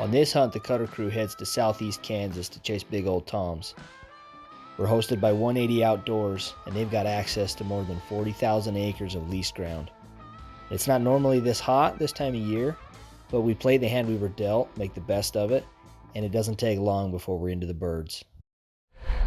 On this hunt, the Cutter crew heads to southeast Kansas to chase big old toms. We're hosted by 180 Outdoors, and they've got access to more than 40,000 acres of leased ground. It's not normally this hot this time of year, but we played the hand we were dealt, make the best of it, and it doesn't take long before we're into the birds.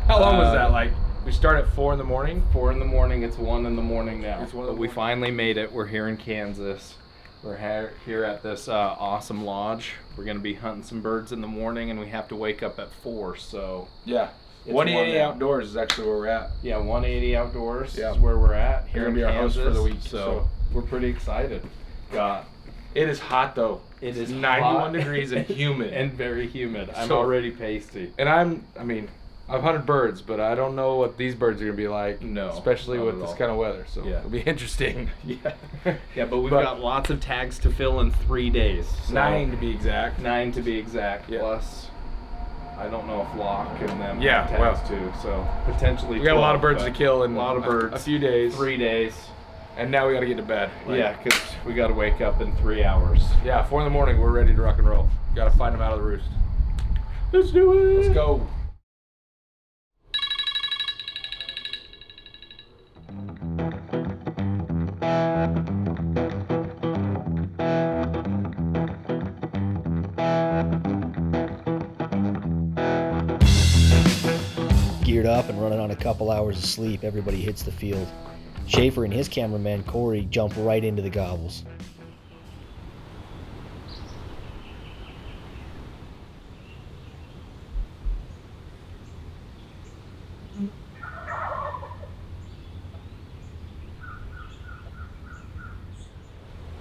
How long was that? Like, we start at 4 in the morning? 4 in the morning. It's 1 in the morning now. It's 1 in the But we morning. finally made it. We're here in Kansas. We're here at this awesome lodge. We're going to be hunting some birds in the morning, and we have to wake up at 4, so... Yeah. It's 180 1 Outdoors is actually where we're at. Yeah, 180 Outdoors Yeah. is where we're at here They're in gonna be our host Kansas. for the week, So we're pretty excited. It is hot though. It is 91 hot. degrees and humid. And very humid. I'm So- already pasty. And I've hunted birds, but I don't know what these birds are going to be like. No, Especially not with at this all. kind of weather. So Yeah. it'll be interesting. Yeah. Yeah, but we've But- got lots of tags to fill in 3 days. So 9 to be exact. 9 to be exact. Yeah. Plus, I don't know if Locke and them Yeah, have tags too. So potentially We got a lot of 12, birds to but kill in a lot of birds. a few days. 3 days. And now we got to get to bed. Yeah, because we got to wake up in 3 hours. Yeah, 4 in the morning, we're ready to rock and roll. Got to find them out of the roost. Let's do it. Let's go. Geared up and running on a couple hours of sleep, everybody hits the field. Schaefer and his cameraman Corey jump right into the gobbles.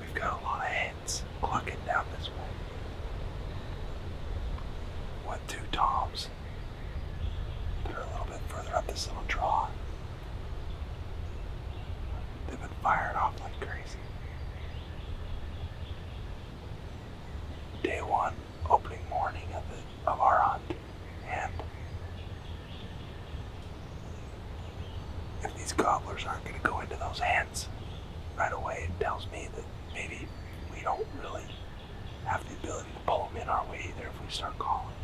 We've got a lot of hens clucking down this way. 1, 2 toms. They're a little bit further up this little draw. They've been firing off like crazy. Day 1, opening morning of our hunt, and if these gobblers aren't going to go into those hens right away, it tells me that maybe we don't really have the ability to pull them in our way either if we start calling.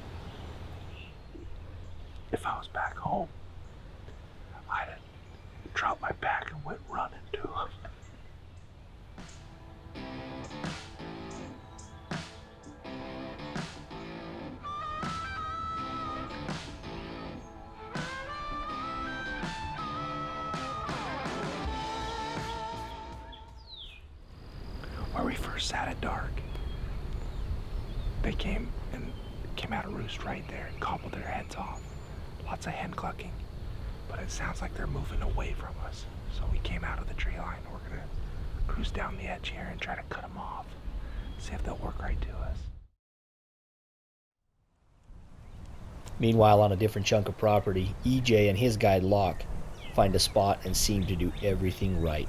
If I was back home, I'd have dropped my pack and went running to them. Where we first sat at dark, they came out of roost right there and gobbled their heads off. Lots of hen clucking, but it sounds like they're moving away from us. So we came out of the tree line. We're gonna cruise down the edge here and try to cut them off. See if they'll work right to us. Meanwhile, on a different chunk of property, EJ and his guide Locke find a spot and seem to do everything right.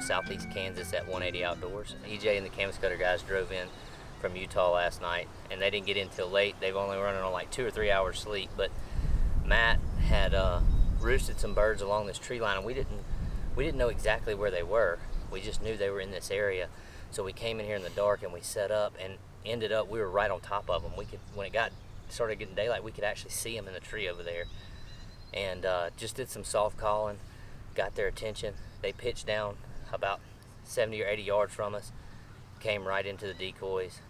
southeast Kansas at 180 Outdoors. EJ and the canvas cutter guys drove in from Utah last night, and they didn't get in till late. They've only running on like 2 or 3 hours sleep, but Matt had roosted some birds along this tree line, and we didn't know exactly where they were. We just knew they were in this area. So we came in here in the dark and we set up, and ended up we were right on top of them. We could, when it started getting daylight, we could actually see them in the tree over there, and just did some soft calling, got their attention. They pitched down about 70 or 80 yards from us, came right into the decoys.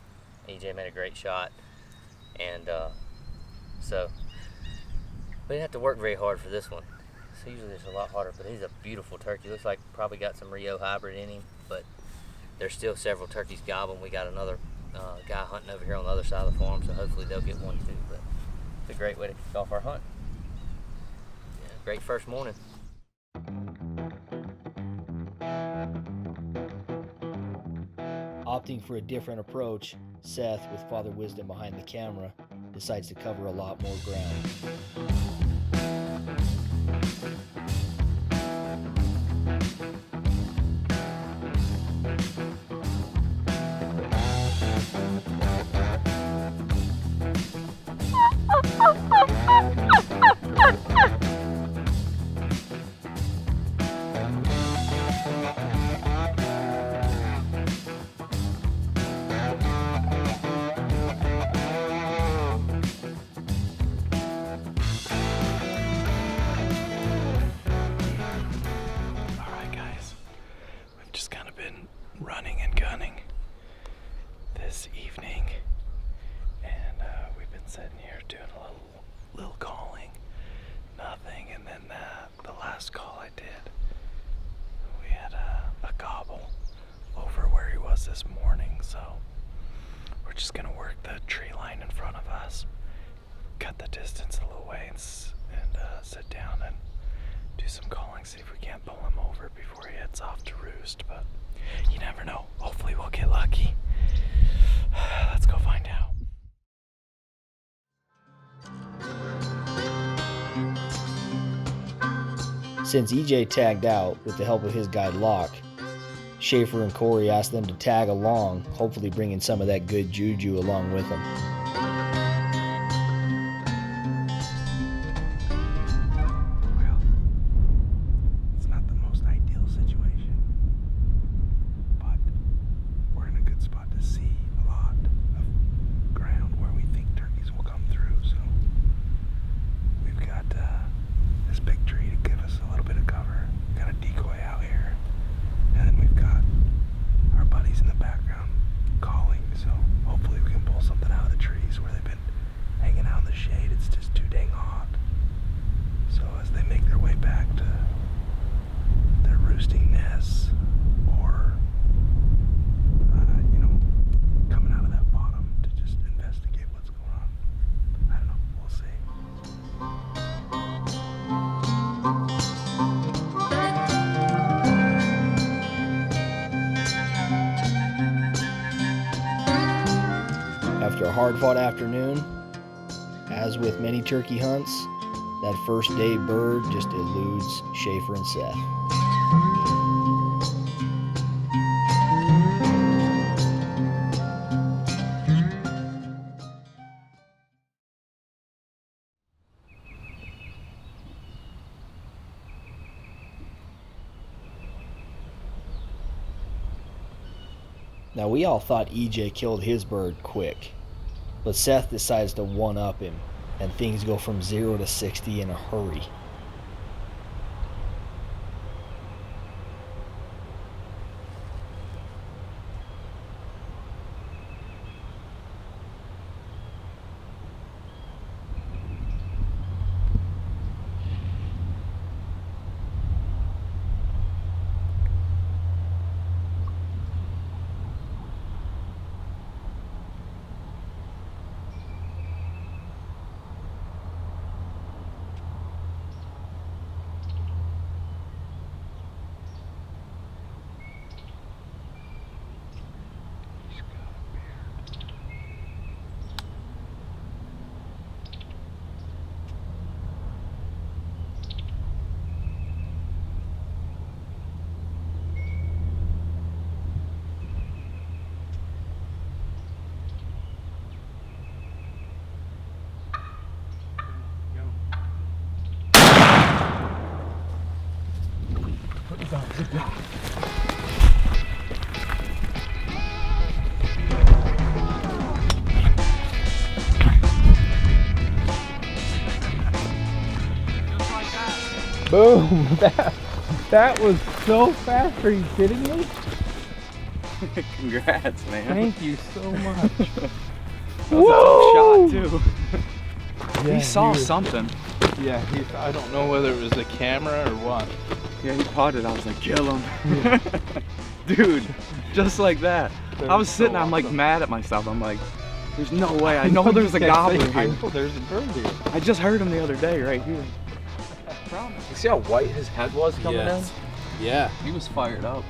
EJ made a great shot, and so we didn't have to work very hard for this one. So usually it's a lot harder, but he's a beautiful turkey. Looks like probably got some Rio hybrid in him, but there's still several turkeys gobbling. We got another guy hunting over here on the other side of the farm, so hopefully they'll get one too. But it's a great way to kick off our hunt. Yeah, great first morning. Opting for a different approach, Seth, with Father Wisdom behind the camera, decides to cover a lot more ground. Running and gunning this evening, and we've been sitting here doing a little calling, nothing, and then the last call I did, we had a gobble over where he was this morning, so we're just gonna work the tree line in front of us, cut the distance a little way, and sit down and do some calling, see if we can't pull him over before he heads off to roost. But you never know. Hopefully we'll get lucky. Let's go find out. Since EJ tagged out with the help of his guide Locke, Schaefer and Corey asked them to tag along, hopefully bringing some of that good juju along with them. After a hard-fought afternoon, as with many turkey hunts, that first day bird just eludes Schaefer and Seth. Now, we all thought EJ killed his bird quick, but Seth decides to one-up him, and things go from 0 to 60 in a hurry. Boom. That was so fast. Are you kidding me? Congrats, man. Thank you so much. That was a tough shot, too. Yeah, He saw something. Yeah, I don't know whether it was the camera or what. Yeah, he caught it. I was like, kill him. Dude, just like that. I was sitting, I'm like mad at myself. I'm like, there's no way. I know there's a gobbler I here. know there's a bird here. I just heard him the other day right here. You see how white his head was coming in? Yeah. He was fired up.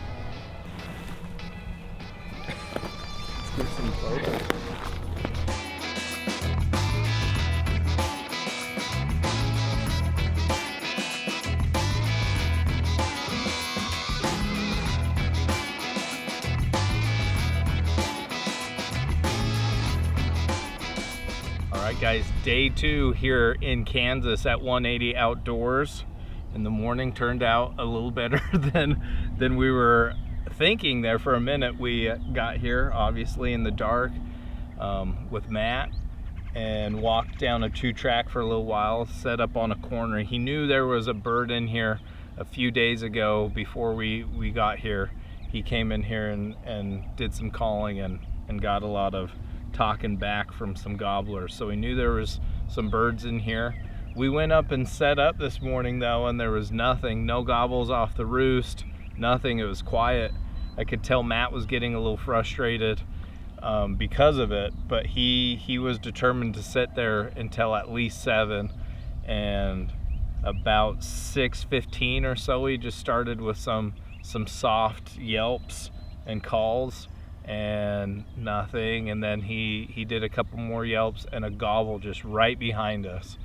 Let's get some photos. All right, guys, day 2 here in Kansas at 180 Outdoors. And the morning turned out a little better than we were thinking there for a minute. We got here, obviously, in the dark with Matt and walked down a 2-track for a little while, set up on a corner. He knew there was a bird in here a few days ago before we got here. He came in here and did some calling and got a lot of talking back from some gobblers. So we knew there was some birds in here. We went up and set up this morning though, and there was nothing, no gobbles off the roost, nothing. It was quiet. I could tell Matt was getting a little frustrated because of it, but he was determined to sit there until at least 7. And about 6:15 or so, he just started with some soft yelps and calls and nothing. And then he did a couple more yelps and a gobble just right behind us.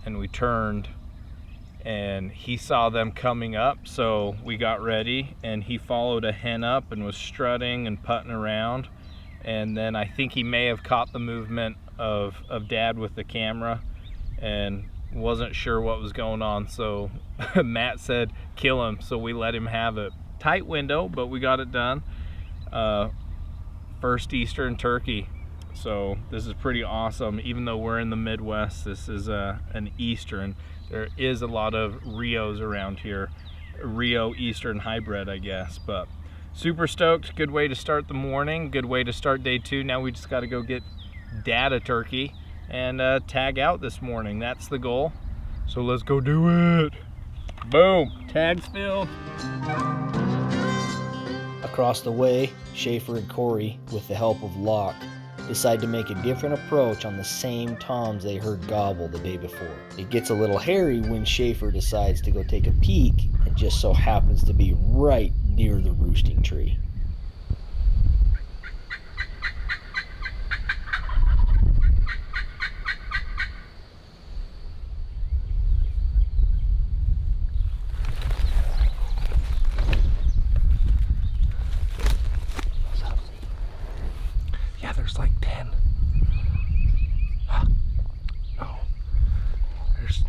And we turned and he saw them coming up, so we got ready and he followed a hen up and was strutting and putting around. And then I think he may have caught the movement of Dad with the camera and wasn't sure what was going on, so Matt said kill him, so we let him have it. Tight window, but we got it done. First Eastern turkey. So this is pretty awesome. Even though we're in the Midwest, this is an Eastern. There is a lot of Rios around here. Rio Eastern hybrid, I guess. But super stoked. Good way to start the morning. Good way to start day 2. Now we just got to go get Dad a turkey and tag out this morning. That's the goal. So let's go do it. Boom. Tags filled. Across the way, Schaefer and Corey, with the help of Locke, decide to make a different approach on the same toms they heard gobble the day before. It gets a little hairy when Schaefer decides to go take a peek and just so happens to be right near the roosting tree. Yeah, there's like 10. No. There's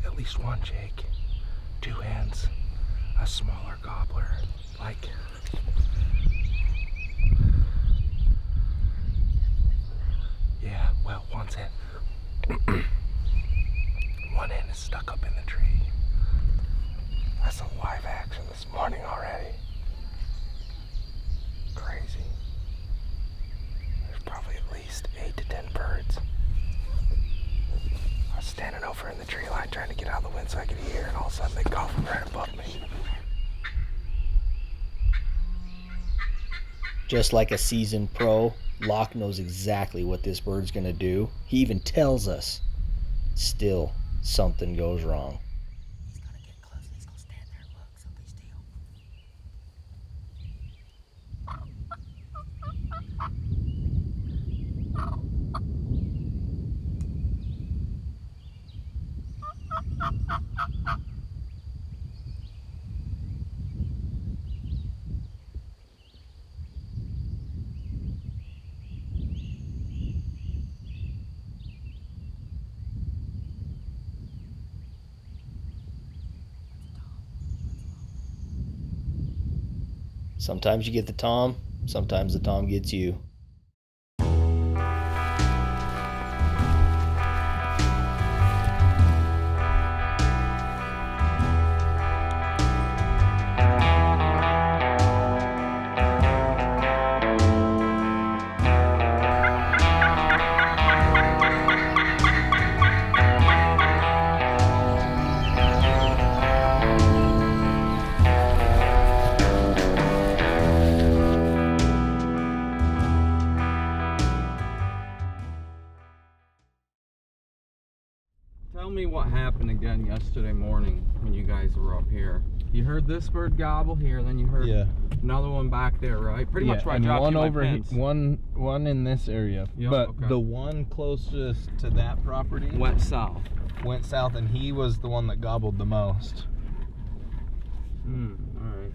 at least one, Jake. 2 hens. A smaller gobbler. Like... Yeah, well, one's hen. One hen is stuck up in the tree. That's a live action this morning already. Crazy. There's probably at least 8 to 10 birds. I was standing over in the tree line trying to get out of the wind so I could hear, and all of a sudden they gobbled right above me. Just like a seasoned pro, Locke knows exactly what this bird's gonna do. He even tells us. Still, something goes wrong. He's gonna get close and he's gonna stand there and look, so be still. Sometimes you get the tom, sometimes the tom gets you. me what happened again yesterday morning when you guys were up here. You heard this bird gobble here, then you heard another one back there, right? Pretty much where I dropped one you my over pins. one in this area. Yep, but okay. the one closest to that property Went south. went south, and he was the one that gobbled the most. Alright.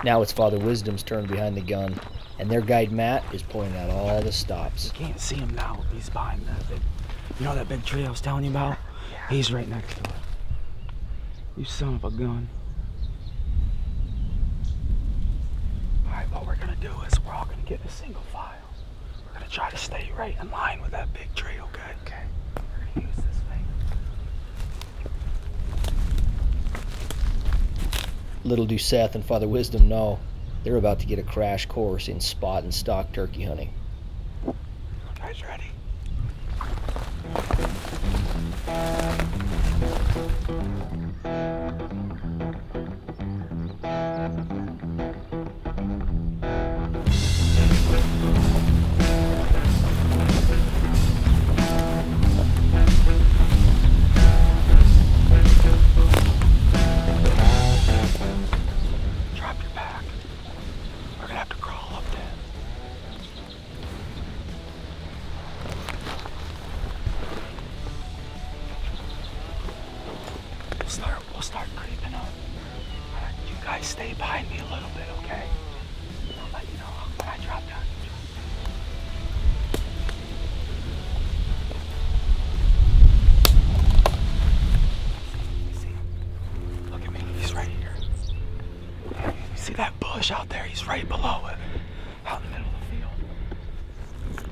Now it's Father Wisdom's turn behind the gun, and their guide Matt is pointing out all the stops. You can't see him now. He's behind that big. You know that big tree I was telling you about? Yeah. He's right next to it. You son of a gun. Alright, what we're gonna do is we're all gonna get in a single file. We're gonna try to stay right in line with that big tree, okay? Okay. We're gonna use this thing. Little do Seth and Father Wisdom know they're about to get a crash course in spot and stock turkey hunting. Guys ready? Drop your back. We're gonna have to crawl up there. We'll start creeping up. Alright, you guys stay behind me a little bit, okay? I'll let you know when I drop down. You see him? Look at me, he's right here. You see that bush out there? He's right below it. Out in the middle of the field.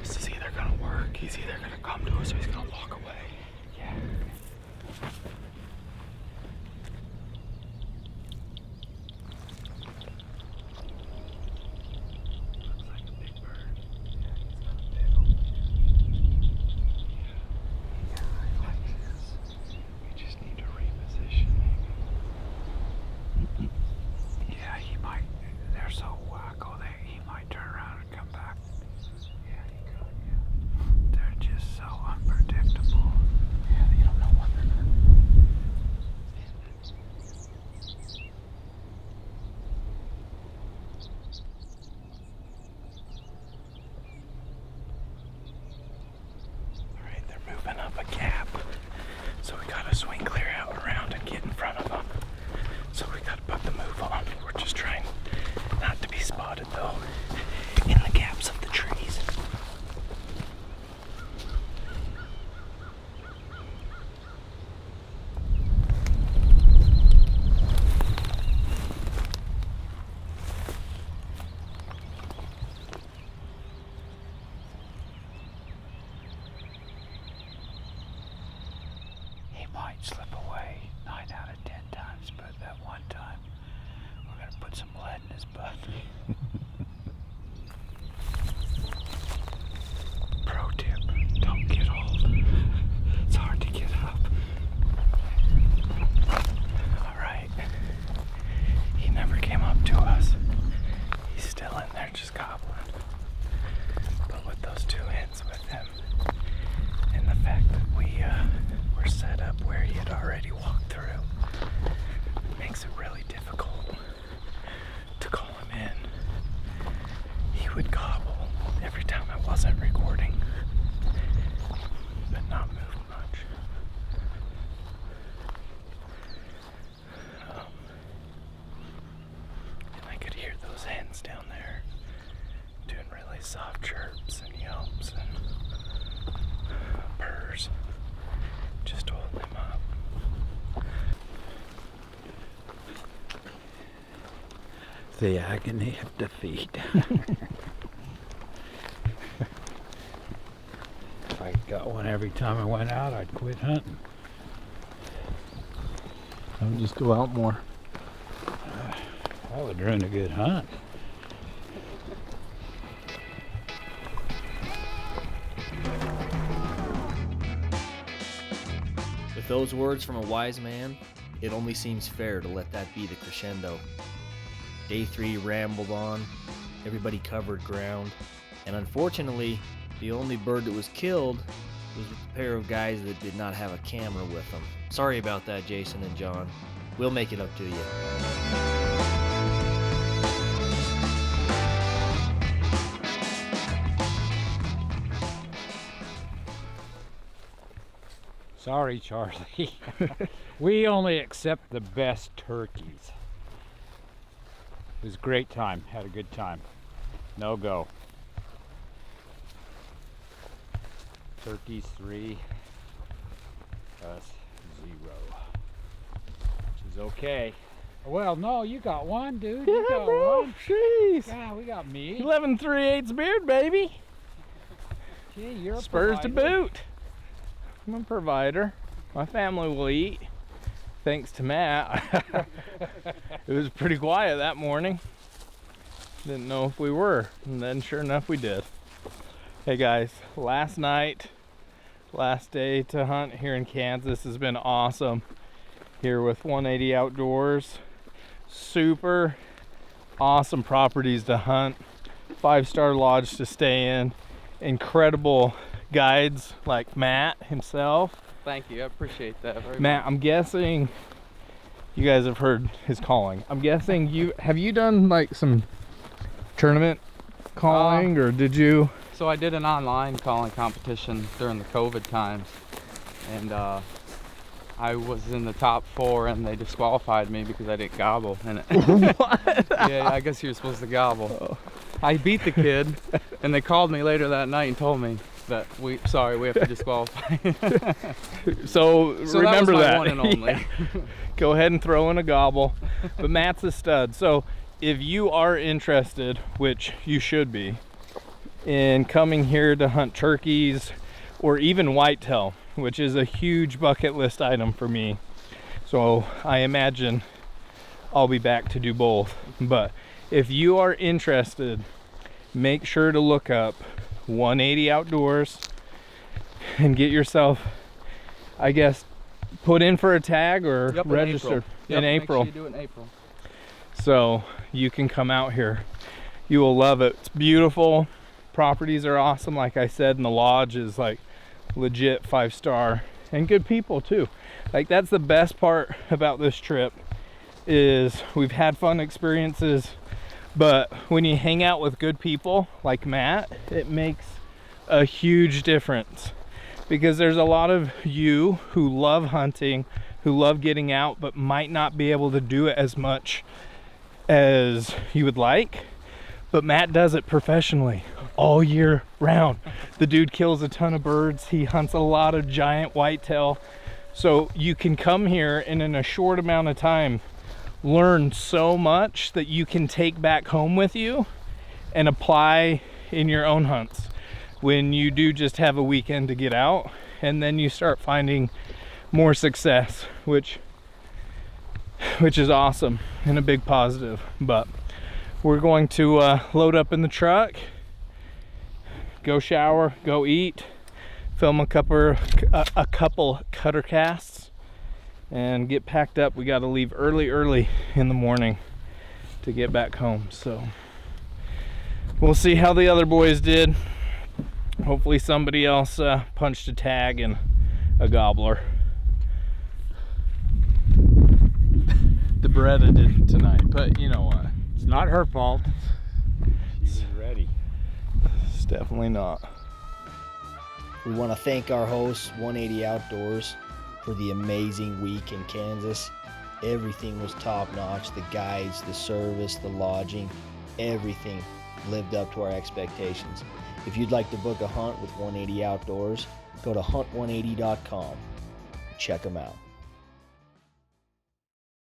This is either gonna work, he's either gonna come to us or he's gonna walk away. Yeah. Looks like a big bird. Yeah, he's not little. Yeah, I like this. We just need to reposition him. Yeah, he might. They're so wacko. He might turn around and come back. Yeah, he could. Yeah. They're just so unpredictable. Yeah, you don't know what they're gonna do. All right, they're moving up a gap, so we gotta swing clear out around and get in front of them. So we gotta put the move on. We're just trying not to be spotted though, in the gaps of the trees. He might slip away 9 out of 10 times, but that one time, we're gonna put some lead in his butt. Pro tip, don't get old. It's hard to get up. Alright. He never came up to us. He's still in there just gobbling. But with those two hens with him, and the fact that we were set up where he had already walked through, it makes it really difficult to call him in. He would gobble every time I wasn't recording, but not move much. And I could hear those hens down there doing really soft chirps and yelps and purrs, just to hold him up. The agony of defeat. If I got one every time I went out, I'd quit hunting. I would just go out more. That would ruin a good hunt. With those words from a wise man, it only seems fair to let that be the crescendo. Day 3 rambled on, everybody covered ground, and unfortunately, the only bird that was killed was with a pair of guys that did not have a camera with them. Sorry about that, Jason and John. We'll make it up to you. Sorry, Charlie. We only accept the best turkeys. It was a great time. Had a good time. No go. Turkeys 3, us 0. Which is okay. Well, no, you got one, dude. You got one. Jeez. Yeah, we got me. 11 3/8 beard, baby. Gee, you're a Spurs to provider. boot. I'm a provider. My family will eat. Thanks to Matt. It was pretty quiet that morning. Didn't know if we were. And then sure enough we did. Hey guys, last night, last day to hunt here in Kansas has been awesome. Here with 180 Outdoors. Super awesome properties to hunt. 5-star lodge to stay in. Incredible guides like Matt himself. Thank you, I appreciate that very Matt, I'm guessing you guys have heard his calling. I'm guessing have you done like some tournament calling or did you? much. So I did an online calling competition during the COVID times, and I was in the top 4 and they disqualified me because I didn't gobble in it. What? Yeah, I guess you're supposed to gobble. I beat the kid and they called me later that night and told me that we have to disqualify. So remember that was my that. one and only. Yeah. Go ahead and throw in a gobble. But Matt's a stud. So if you are interested, which you should be, in coming here to hunt turkeys or even whitetail, which is a huge bucket list item for me. So I imagine I'll be back to do both. But if you are interested, make sure to look up 180 Outdoors and get yourself, I guess, put in for a tag or Yep, register in April. Make sure you do it in April. So you can come out here. You will love it. It's beautiful. Properties are awesome, like I said, and the lodge is like legit 5-star and good people too. Like that's the best part about this trip is we've had fun experiences, but when you hang out with good people like Matt, it makes a huge difference because there's a lot of you who love hunting, who love getting out, but might not be able to do it as much as you would like. But Matt does it professionally all year round. The dude kills a ton of birds. He hunts a lot of giant whitetail. So you can come here and in a short amount of time learn so much that you can take back home with you and apply in your own hunts when you do just have a weekend to get out, and then you start finding more success, which is awesome and a big positive. But we're going to load up in the truck, go shower, go eat, film a couple cutter casts, and get packed up. We got to leave early in the morning to get back home. So we'll see how the other boys did. Hopefully somebody else punched a tag and a gobbler. The Beretta didn't tonight, but you know what? It's not her fault. She was ready. It's definitely not. We want to thank our hosts, 180 Outdoors, for the amazing week in Kansas. Everything was top notch. The guides, the service, the lodging, everything lived up to our expectations. If you'd like to book a hunt with 180 Outdoors, go to hunt180.com. Check them out.